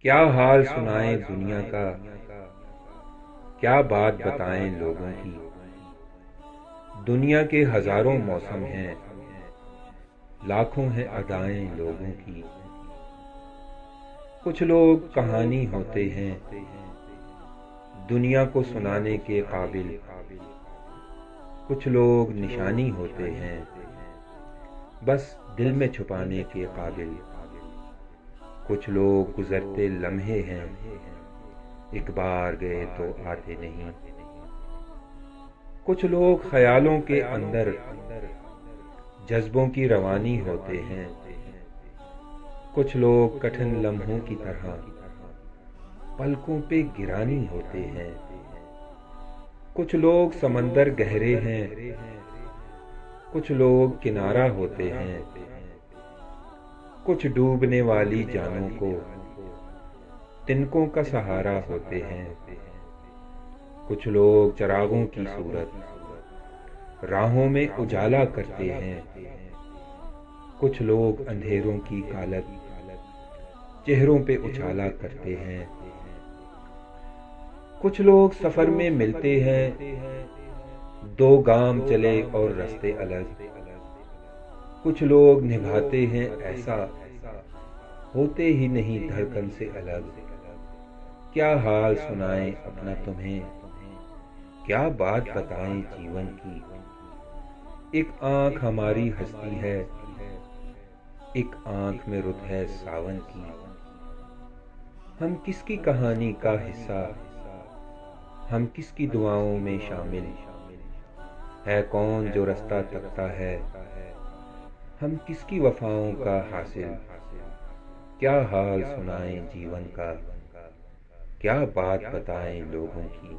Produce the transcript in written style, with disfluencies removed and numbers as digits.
क्या हाल सुनाएं दुनिया का, क्या बात बताएं लोगों की। दुनिया के हजारों मौसम हैं, लाखों हैं अदाएं लोगों की। कुछ लोग कहानी होते हैं, दुनिया को सुनाने के काबिल। कुछ लोग निशानी होते हैं, बस दिल में छुपाने के काबिल। कुछ लोग गुजरते लम्हे हैं, एक बार गए तो आते नहीं। कुछ लोग ख्यालों के अंदर जज्बों की रवानी होते हैं। कुछ लोग कठिन लम्हों की तरह पलकों पे गिरानी होते हैं। कुछ लोग समंदर गहरे हैं, कुछ लोग किनारा होते हैं। कुछ डूबने वाली जानों को तिनकों का सहारा होते हैं। कुछ लोग चिरागों की सूरत राहों में उजाला करते हैं। कुछ लोग अंधेरों की कालत चेहरों पे उछाला करते हैं। कुछ लोग सफर में मिलते हैं, दो गाम चले और रास्ते अलग। कुछ लोग निभाते हैं ऐसा, होते ही नहीं धड़कन से अलग। क्या हाल सुनाएं अपना तुम्हें, क्या बात बताएं जीवन की। एक आंख हमारी हंसती है, एक आंख में रुत है सावन की। हम किसकी कहानी का हिस्सा, हम किसकी दुआओं में शामिल। है कौन जो रास्ता तकता है, हम किसकी वफाओं का हासिल। क्या हाल सुनाएं जीवन का, क्या बात बताएं लोगों की।